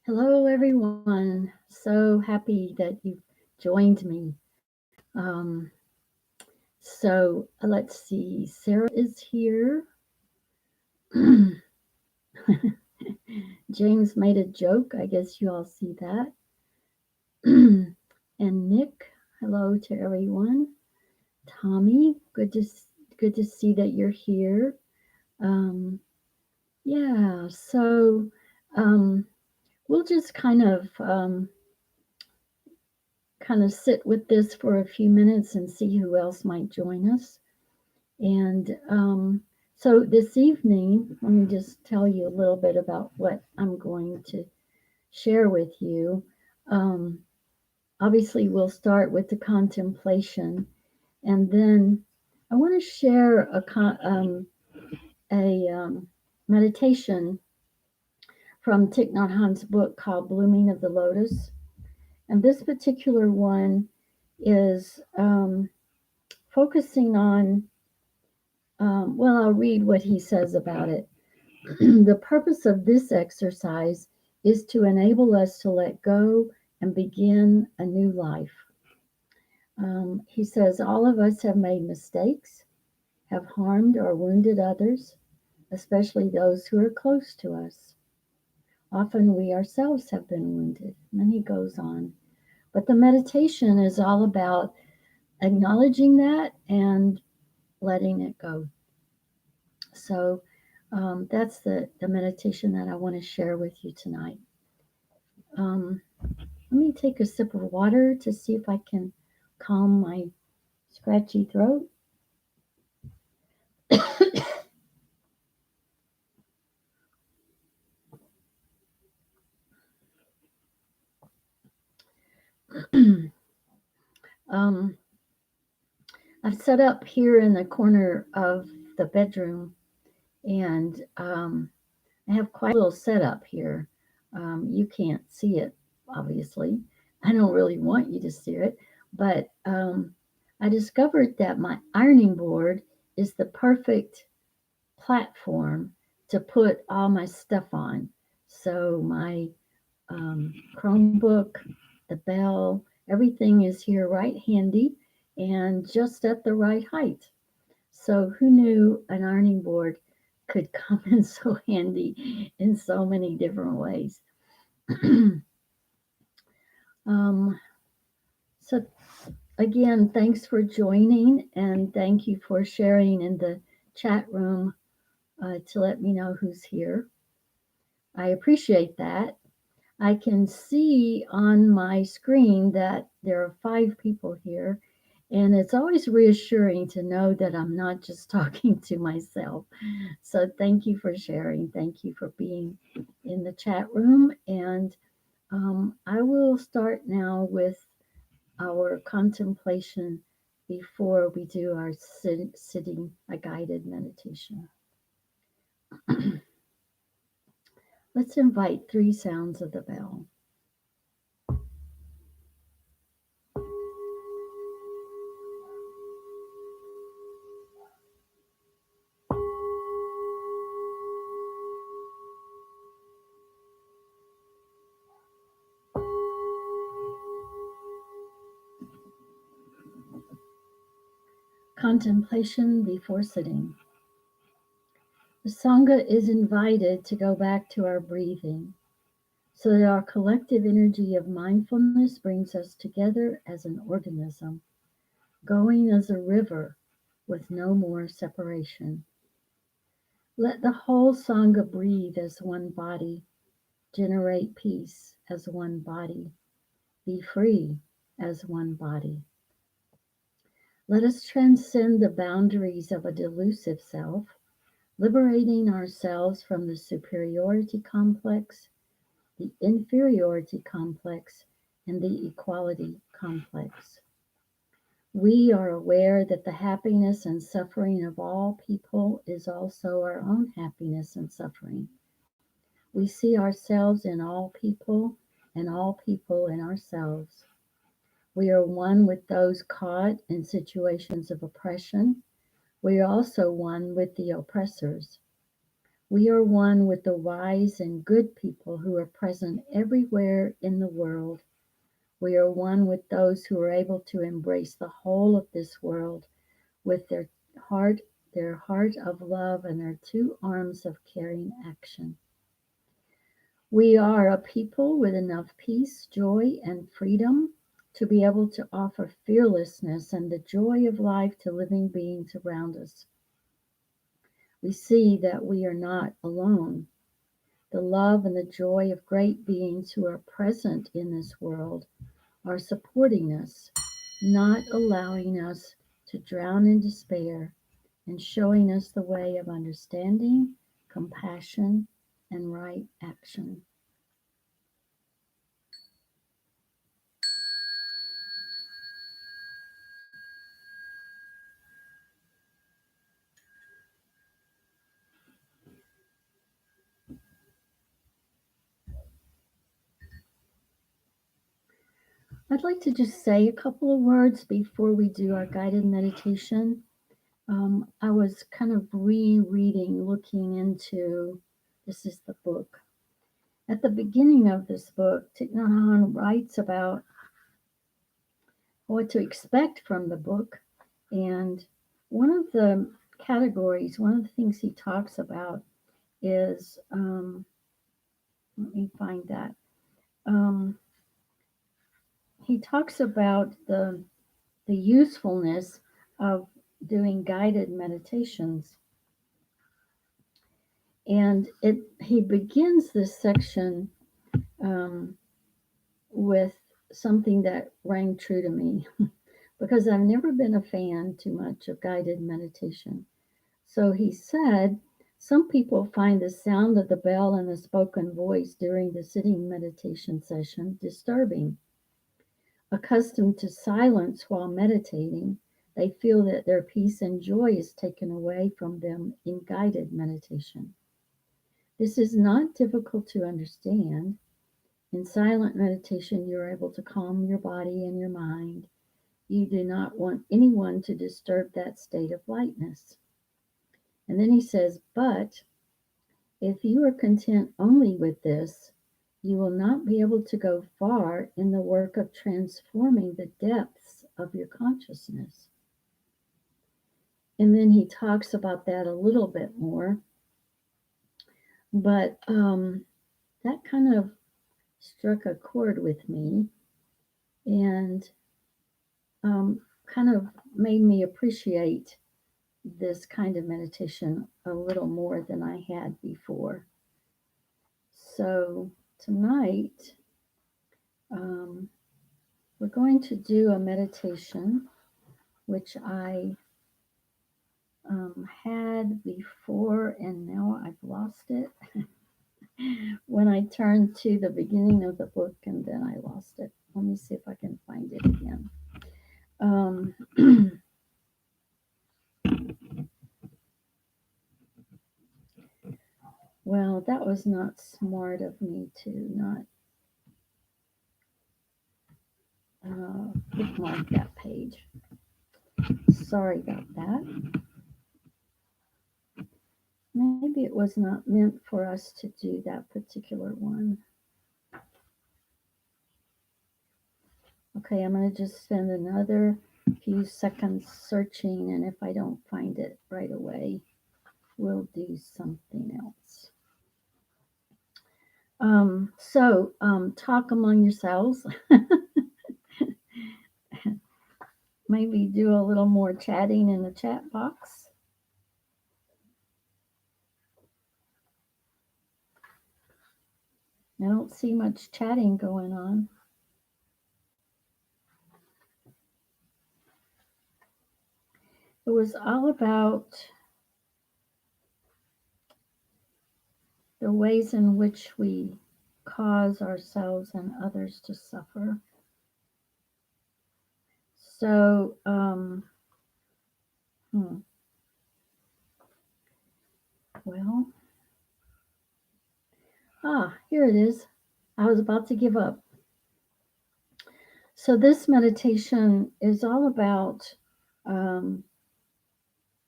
Hello, everyone. So happy that you've joined me. Um, let's see. Sarah is here. James made a joke. I guess you all see that. And Nick, hello to everyone. Tommy, good to see that you're here. Um, yeah. Um, we'll just kind of sit with this for a few minutes and see who else might join us. And so this evening, let me just tell you a little bit about what I'm going to share with you. Um, Obviously, we'll start with the contemplation, and then I want to share a meditation from Thich Nhat Hanh's book called Blooming of the Lotus. And this particular one is focusing on, I'll read what he says about it. The purpose of this exercise is to enable us to let go and begin a new life. He says, all of us have made mistakes, have harmed or wounded others, especially those who are close to us. Often we ourselves have been wounded. And then he goes on. But the meditation is all about acknowledging that and letting it go. So that's the meditation that I want to share with you tonight. Let me take a sip of water to see if I can calm my scratchy throat. um, I've set up here in the corner of the bedroom, and I have quite a little setup here. You can't see it, obviously. I don't really want you to see it, but I discovered that my ironing board is the perfect platform to put all my stuff on. So my Chromebook, the bell, everything is here right handy and just at the right height. So who knew an ironing board could come in so handy in so many different ways? um, so again, thanks for joining and thank you for sharing in the chat room to let me know who's here. I appreciate that. I can see on my screen that there are 5 people here, and it's always reassuring to know that I'm not just talking to myself. So thank you for sharing. Thank you for being in the chat room. And I will start now with our contemplation before we do our sitting, a guided meditation. Let's invite 3 sounds of the bell. Contemplation before sitting. The Sangha is invited to go back to our breathing so that our collective energy of mindfulness brings us together as an organism, going as a river with no more separation. Let the whole Sangha breathe as one body, generate peace as one body, be free as one body. Let us transcend the boundaries of a delusive self, liberating ourselves from the superiority complex, the inferiority complex, and the equality complex. We are aware that the happiness and suffering of all people is also our own happiness and suffering. We see ourselves in all people and all people in ourselves. We are one with those caught in situations of oppression. We are also one with the oppressors. We are one with the wise and good people who are present everywhere in the world. We are one with those who are able to embrace the whole of this world with heart, their heart of love and their two arms of caring action. We are a people with enough peace, joy, and freedom to be able to offer fearlessness and the joy of life to living beings around us. We see that we are not alone. The love and the joy of great beings who are present in this world are supporting us, not allowing us to drown in despair, and showing us the way of understanding, compassion, and right action. I'd like to just say a couple of words before we do our guided meditation. I was kind of rereading, looking into this is the book. At the beginning of this book, Thich Nhat Hanh writes about what to expect from the book. And one of the categories, one of the things he talks about is, let me find that. He talks about the usefulness of doing guided meditations. And he begins this section um, with something that rang true to me because I've never been a fan too much of guided meditation. So he said, some people find the sound of the bell and the spoken voice during the sitting meditation session disturbing. Accustomed to silence while meditating, they feel that their peace and joy is taken away from them in guided meditation. This is not difficult to understand. In silent meditation, you're able to calm your body and your mind. You do not want anyone to disturb that state of lightness. And then he says, but if you are content only with this, you will not be able to go far in the work of transforming the depths of your consciousness. And then he talks about that a little bit more. But that kind of struck a chord with me and kind of made me appreciate this kind of meditation a little more than I had before. So tonight, we're going to do a meditation which I had before and now I've lost it. When I turned to the beginning of the book and then I lost it. Let me see if I can find it again. Well, that was not smart of me to not bookmark that page. Sorry about that. Maybe it was not meant for us to do that particular one. Okay, I'm going to just spend another few seconds searching, and if I don't find it right away, we'll do something else. Talk among yourselves. Maybe do a little more chatting in the chat box. I don't see much chatting going on. It was all about the ways in which we cause ourselves and others to suffer. So, here it is. I was about to give up. So this meditation is all about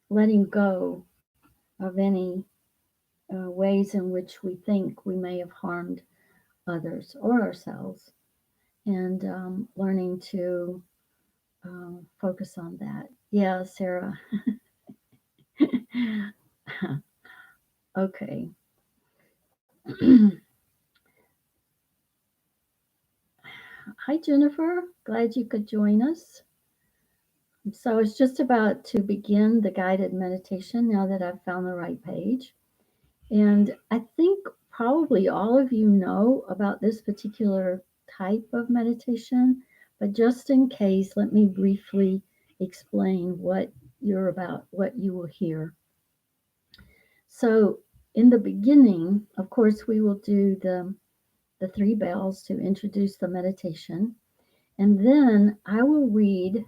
letting go of any ways in which we think we may have harmed others or ourselves, and learning to focus on that. Yeah, Sarah. Okay. Hi, Jennifer. Glad you could join us. So it's just about to begin the guided meditation now that I've found the right page. And I think probably all of you know about this particular type of meditation, but just in case, let me briefly explain what what you will hear. So, in the beginning, of course, we will do the three bells to introduce the meditation. And then I will read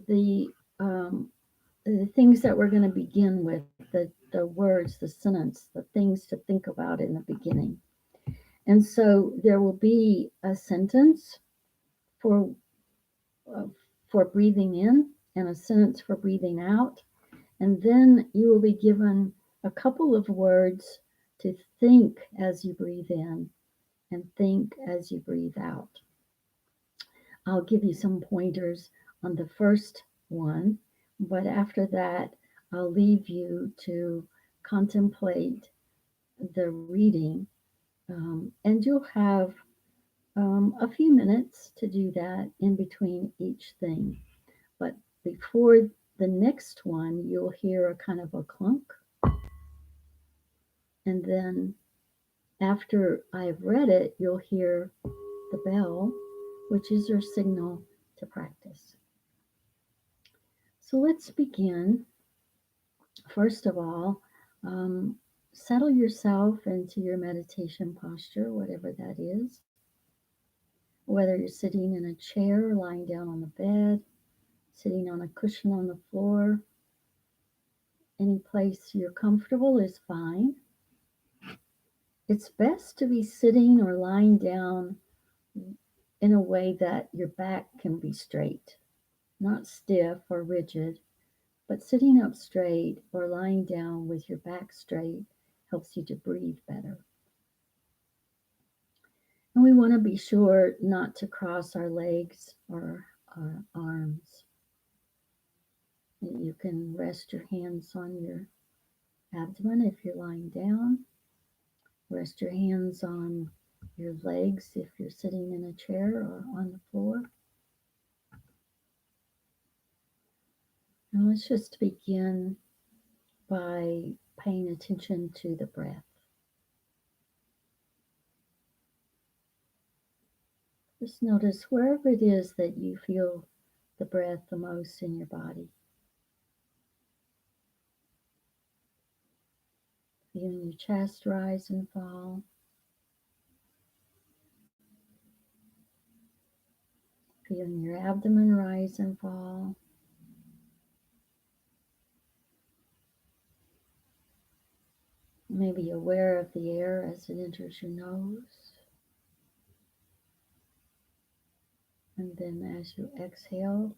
the um, the things that we're going to begin with, the words, the sentence, the things to think about in the beginning. And so there will be a sentence for uh, for breathing in and a sentence for breathing out. And then you will be given a couple of words to think as you breathe in and think as you breathe out. I'll give you some pointers on the first one, but after that, I'll leave you to contemplate the reading, and you'll have a few minutes to do that in between each thing. But before the next one, you'll hear a kind of a clunk, and then after I've read it, you'll hear the bell, which is your signal to practice. So let's begin. First of all, settle yourself into your meditation posture, whatever that is. Whether you're sitting in a chair, lying down on the bed, sitting on a cushion on the floor, any place you're comfortable is fine. It's best to be sitting or lying down in a way that your back can be straight, not stiff or rigid, but sitting up straight or lying down with your back straight helps you to breathe better. And we want to be sure not to cross our legs or our arms. You can rest your hands on your abdomen if you're lying down. Rest your hands on your legs if you're sitting in a chair or on the floor. And let's just begin by paying attention to the breath. Just notice wherever it is that you feel the breath the most in your body. Feeling your chest rise and fall. Feeling your abdomen rise and fall. Maybe aware of the air as it enters your nose. And then as you exhale,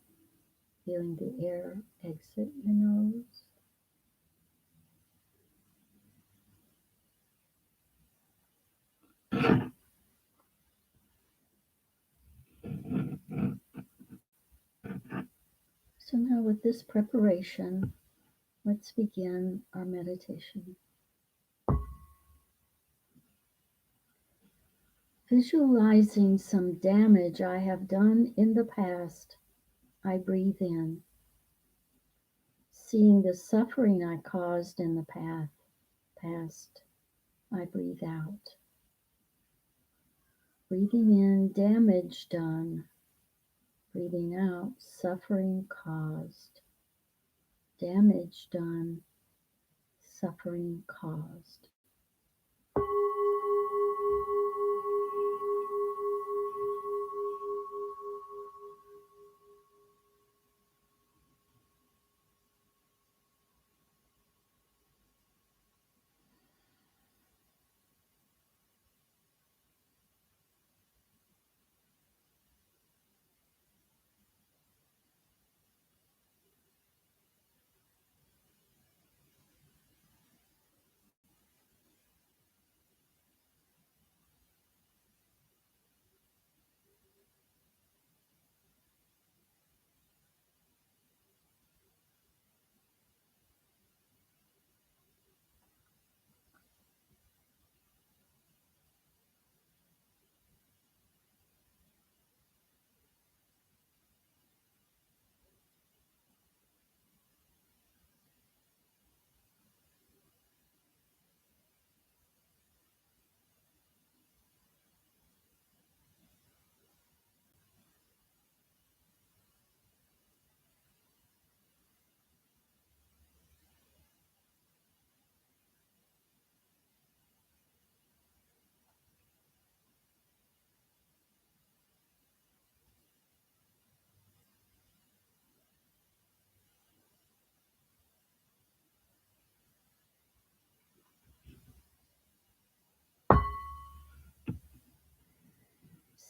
feeling the air exit your nose. So now with this preparation, let's begin our meditation. Visualizing some damage I have done in the past, I breathe in. Seeing the suffering I caused in the past, I breathe out. Breathing in, damage done. Breathing out, suffering caused. Damage done, suffering caused.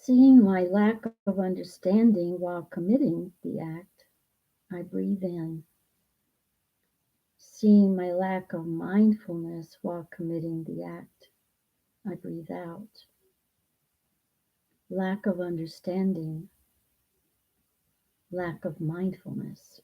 Seeing my lack of understanding while committing the act, I breathe in. Seeing my lack of mindfulness while committing the act, I breathe out. Lack of understanding, lack of mindfulness.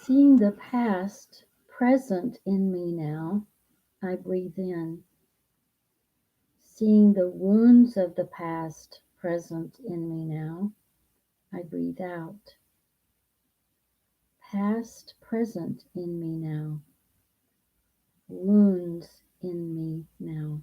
Seeing the past present in me now, I breathe in. Seeing the wounds of the past present in me now, I breathe out. Past present in me now, wounds in me now.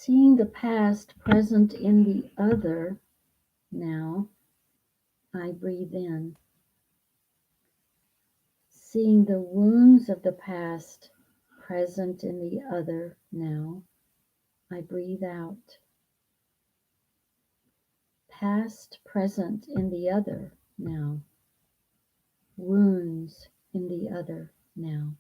Seeing the past present in the other now, I breathe in. Seeing the wounds of the past present in the other now, I breathe out. Past present in the other now, wounds in the other now.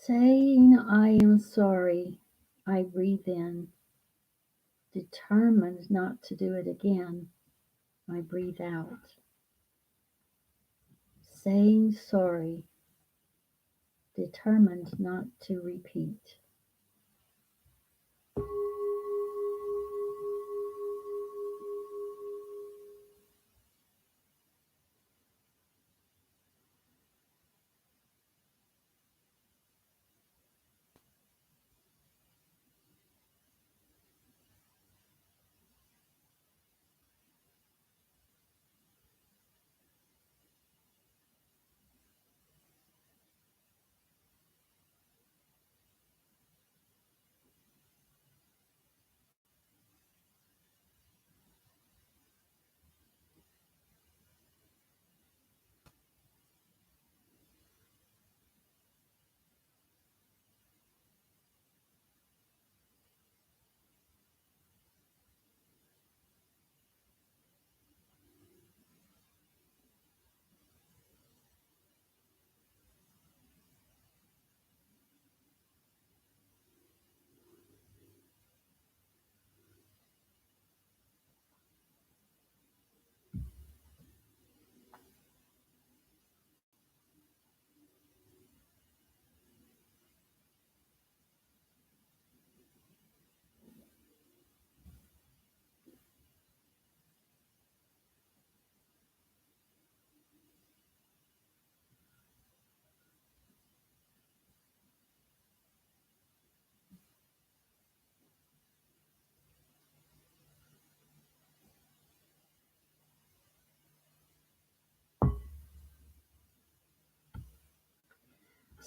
Saying I am sorry, I breathe in. Determined not to do it again, I breathe out. Saying sorry, determined not to repeat.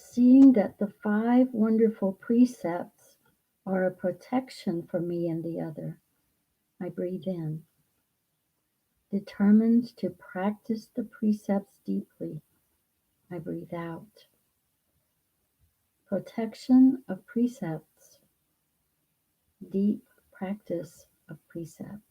Seeing that the 5 wonderful precepts are a protection for me and the other, I breathe in. Determined to practice the precepts deeply, I breathe out. Protection of precepts, deep practice of precepts.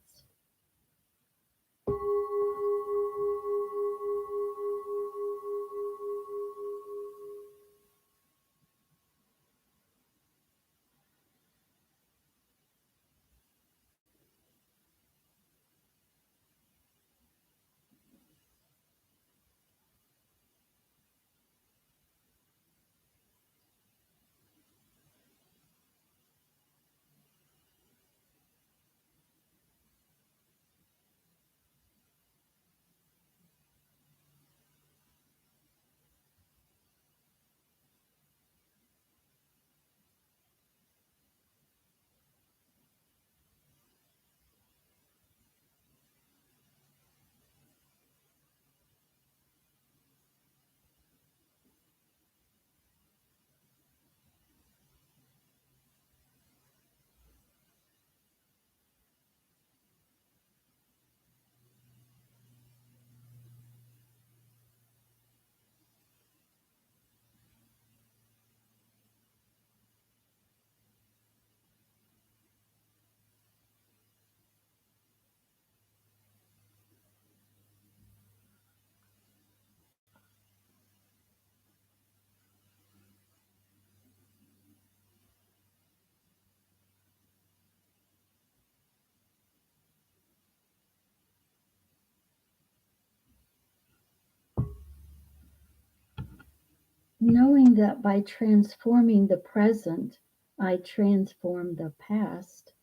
Knowing that by transforming the present, I transform the past,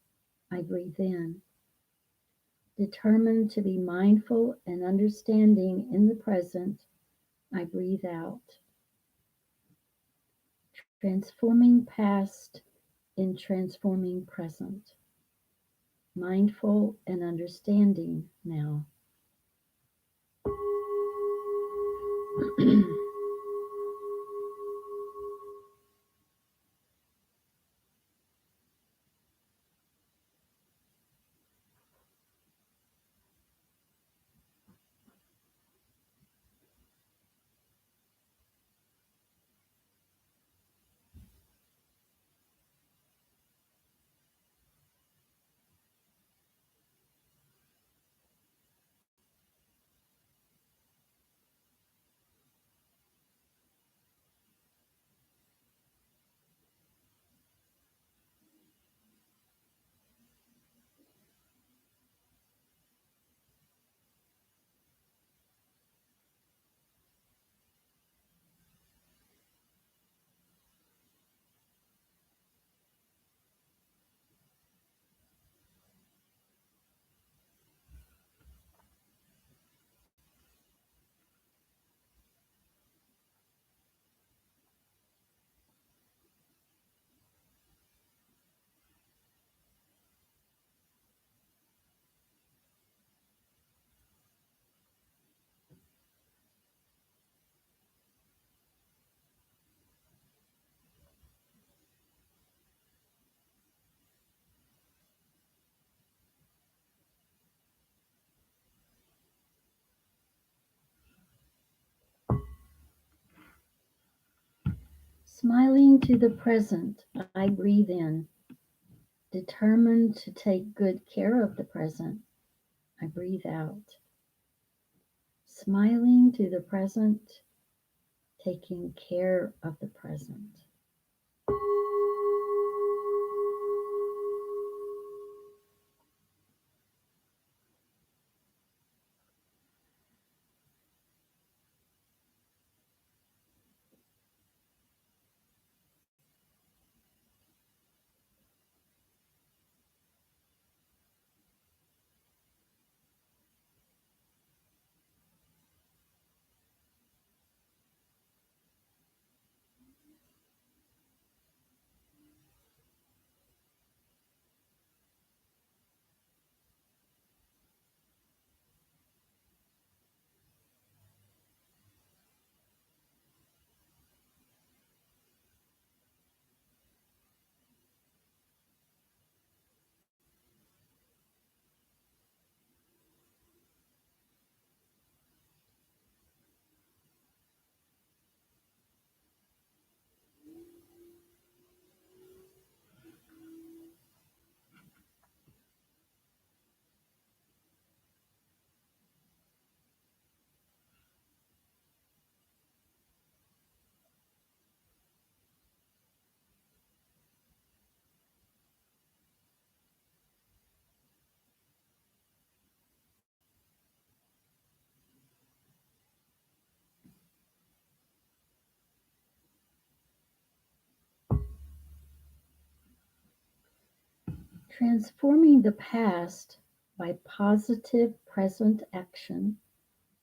I breathe in. Determined to be mindful and understanding in the present, I breathe out. Transforming past in transforming present. Mindful and understanding now. Smiling to the present, I breathe in. Determined to take good care of the present, I breathe out. Smiling to the present, taking care of the present. Transforming the past by positive present action,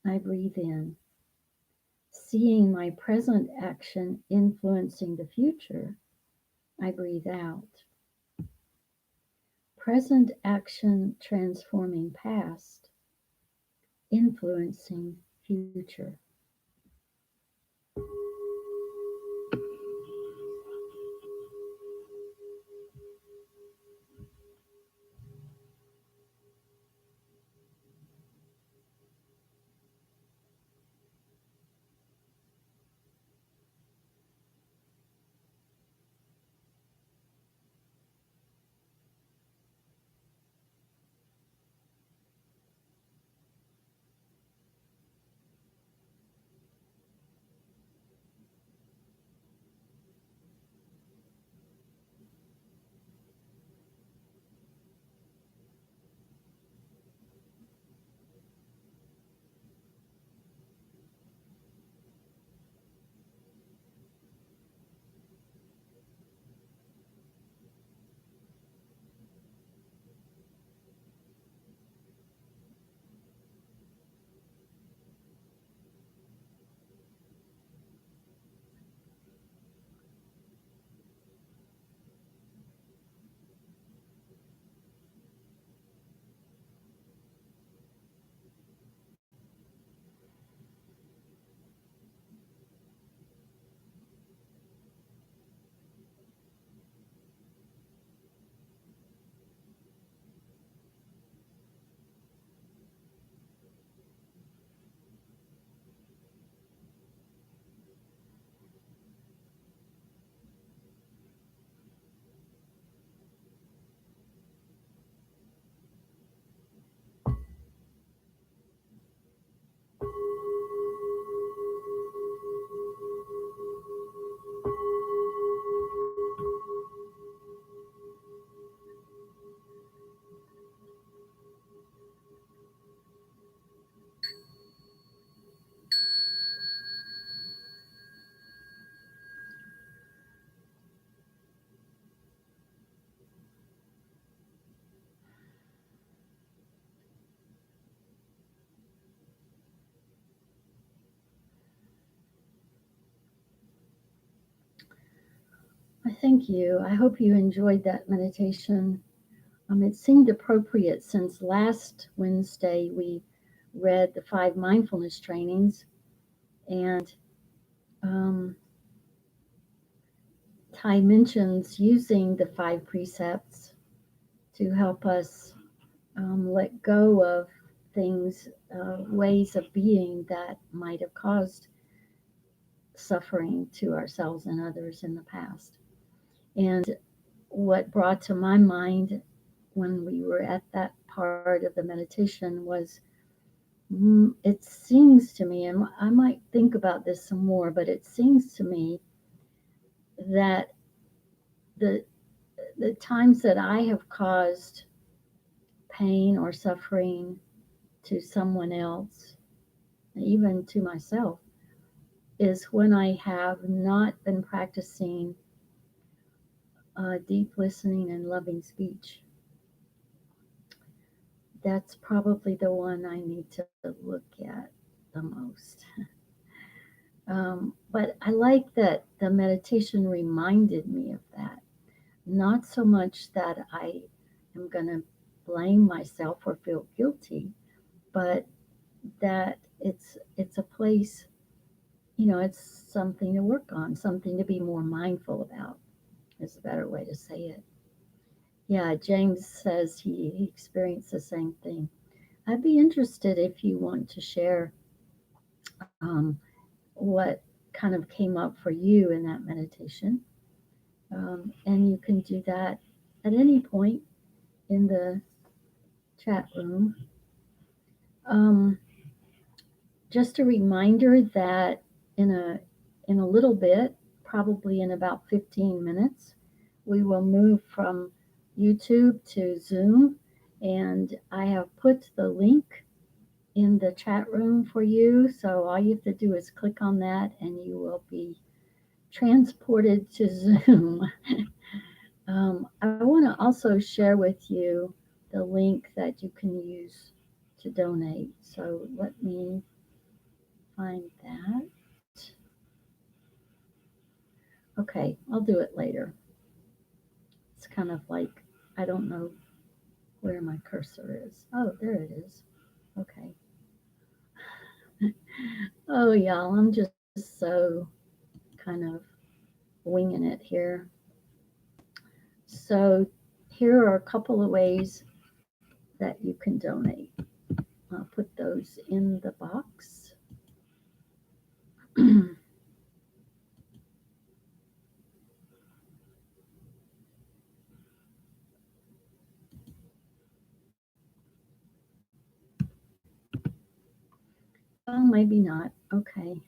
I breathe in. Seeing my present action influencing the future, I breathe out. Present action transforming past, influencing future. I thank you. I hope you enjoyed that meditation. It seemed appropriate since last Wednesday we read the 5 mindfulness trainings, and um, Thai mentions using the 5 precepts to help us let go of things, ways of being that might have caused suffering to ourselves and others in the past. And what brought to my mind when we were at that part of the meditation was it seems to me, and I might think about this some more, but it seems to me that the the times that I have caused pain or suffering to someone else, even to myself, is when I have not been practicing deep listening and loving speech. That's probably the one I need to look at the most. But I like that the meditation reminded me of that. Not so much that I am going to blame myself or feel guilty, but that it's a place, it's something to work on, something to be more mindful about is a better way to say it. Yeah, James says he experienced the same thing. I'd be interested if you want to share what kind of came up for you in that meditation. And you can do that at any point in the chat room. Um, just a reminder that in a in a little bit, probably in about 15 minutes, we will move from YouTube to Zoom, and I have put the link in the chat room for you. So all you have to do is click on that, and you will be transported to Zoom. I want to also share with you the link that you can use to donate. So let me find that. Okay, I'll do it later. It's kind of like, I don't know where my cursor is. Oh, there it is. Okay. Oh, y'all, I'm just so kind of winging it here. So here are a couple of ways that you can donate. I'll put those in the box. Well, maybe not. Okay.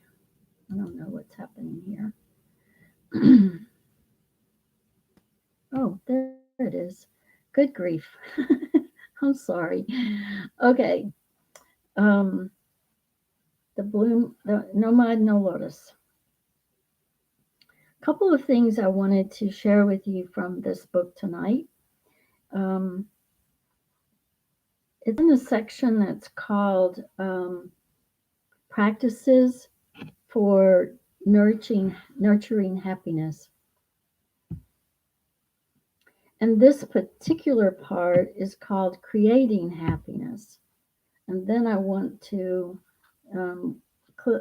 I don't know what's happening here. Oh, there it is. Good grief. I'm sorry. Okay. Um, the Nomad, no Lotus. A couple of things I wanted to share with you from this book tonight. Um, it's in a section that's called Practices for Nurturing Happiness. And this particular part is called Creating Happiness. And then I want to um,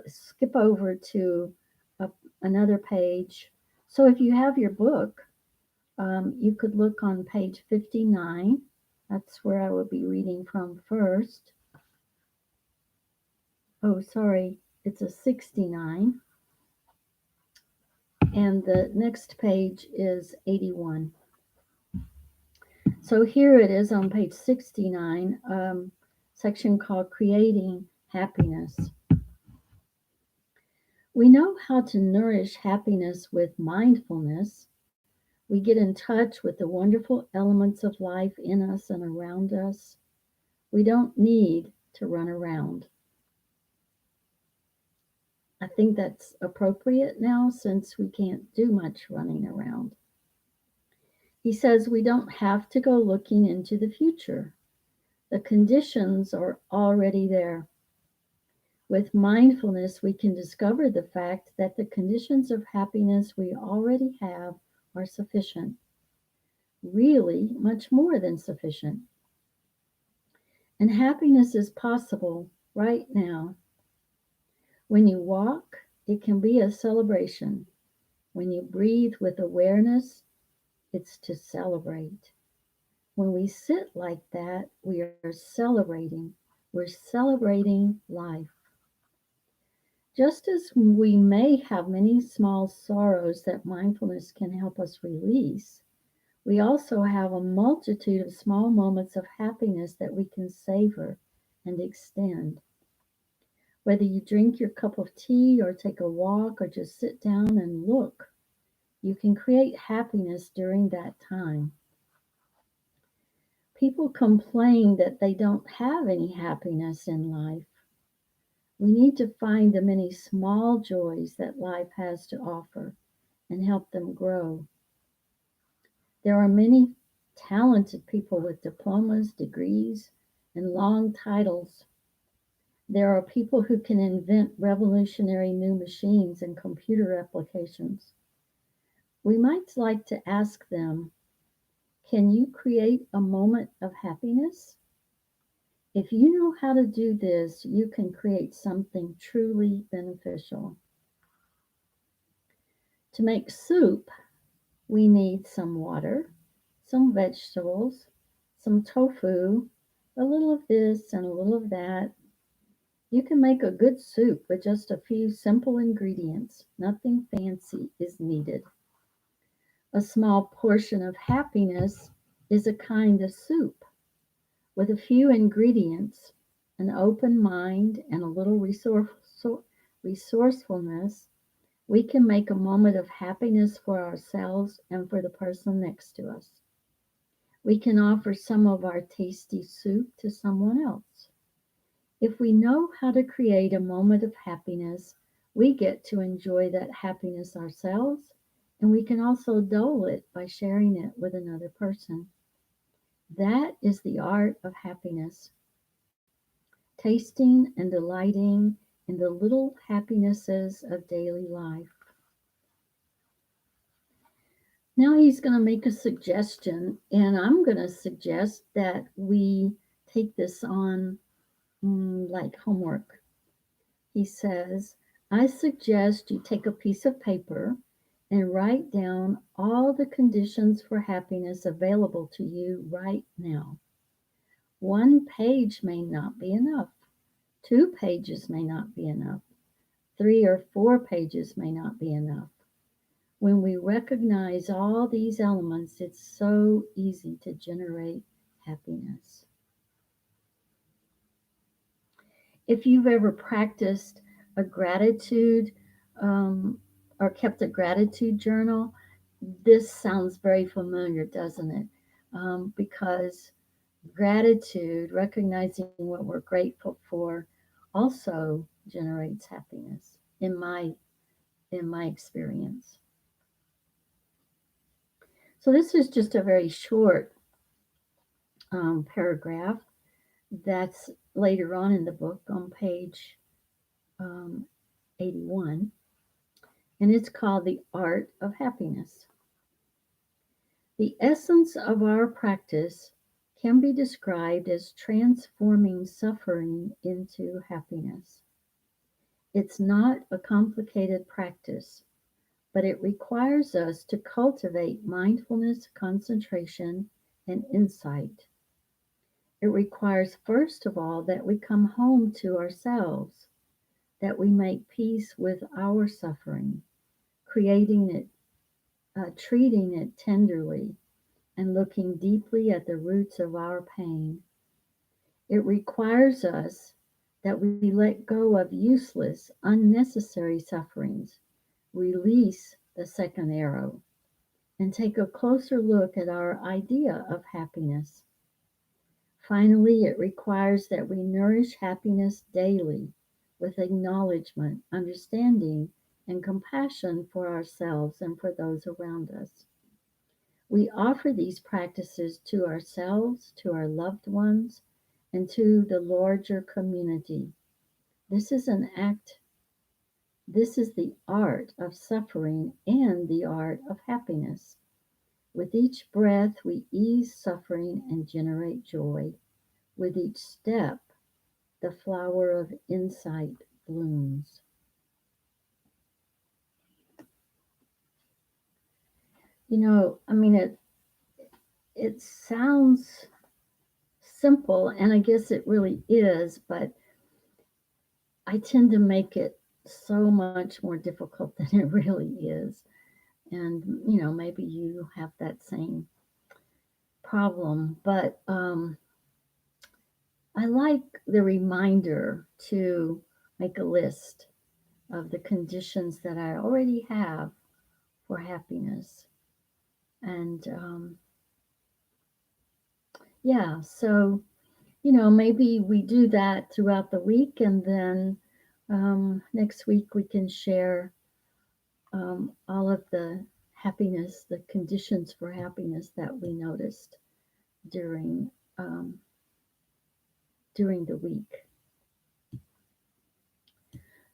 skip over to another page. So if you have your book, you could look on page 59. That's where I will be reading from first. Oh, sorry, it's a 69. And the next page is 81. So here it is on page 69, section called Creating Happiness. We know how to nourish happiness with mindfulness. We get in touch with the wonderful elements of life in us and around us. We don't need to run around. I think that's appropriate now since we can't do much running around. He says we don't have to go looking into the future. The conditions are already there. With mindfulness, we can discover the fact that the conditions of happiness we already have are sufficient, really much more than sufficient. And happiness is possible right now. When you walk, it can be a celebration. When you breathe with awareness, it's to celebrate. When we sit like that, we are celebrating. We're celebrating life. Just as we may have many small sorrows that mindfulness can help us release, we also have a multitude of small moments of happiness that we can savor and extend. Whether you drink your cup of tea or take a walk or just sit down and look, you can create happiness during that time. People complain that they don't have any happiness in life. We need to find the many small joys that life has to offer and help them grow. There are many talented people with diplomas, degrees, and long titles. There are people who can invent revolutionary new machines and computer applications. We might like to ask them, can you create a moment of happiness? If you know how to do this, you can create something truly beneficial. To make soup, we need some water, some vegetables, some tofu, a little of this and a little of that. You can make a good soup with just a few simple ingredients. Nothing fancy is needed. A small portion of happiness is a kind of soup. With a few ingredients, an open mind, and a little resourcefulness, we can make a moment of happiness for ourselves and for the person next to us. We can offer some of our tasty soup to someone else. If we know how to create a moment of happiness, we get to enjoy that happiness ourselves, and we can also dole it by sharing it with another person. That is the art of happiness. Tasting and delighting in the little happinesses of daily life. Now he's going to make a suggestion, and I'm going to suggest that we take this on like homework. He says, I suggest you take a piece of paper and write down all the conditions for happiness available to you right now. One page may not be enough. 2 pages may not be enough. 3 or 4 pages may not be enough. When we recognize all these elements, it's so easy to generate happiness. If you've ever practiced a gratitude or kept a gratitude journal, this sounds very familiar, doesn't it? Because gratitude, recognizing what we're grateful for, also generates happiness in my experience. So this is just a very short paragraph that's later on in the book on page 81, and it's called The Art of Happiness. The essence of our practice can be described as transforming suffering into happiness. It's not a complicated practice, but it requires us to cultivate mindfulness, concentration, and insight. It requires, first of all, that we come home to ourselves, that we make peace with our suffering, creating it, treating it tenderly, and looking deeply at the roots of our pain. It requires us that we let go of useless, unnecessary sufferings, release the second arrow, and take a closer look at our idea of happiness. Finally, it requires that we nourish happiness daily with acknowledgement, understanding, and compassion for ourselves and for those around us. We offer these practices to ourselves, to our loved ones, and to the larger community. This is an act, this is the art of suffering and the art of happiness. With each breath, we ease suffering and generate joy. With each step, the flower of insight blooms. It sounds simple, and I guess it really is, but I tend to make it so much more difficult than it really is. And, maybe you have that same problem. But I like the reminder to make a list of the conditions that I already have for happiness. And yeah, so, maybe we do that throughout the week, and then next week we can share all of the happiness, the conditions for happiness that we noticed during um, during the week.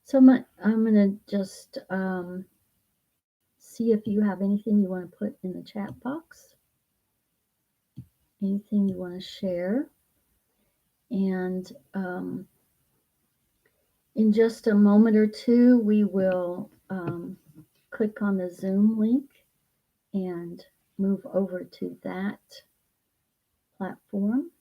So I'm going to just see if you have anything you want to put in the chat box, anything you want to share. And in just a moment or two, we will click on the Zoom link and move over to that platform.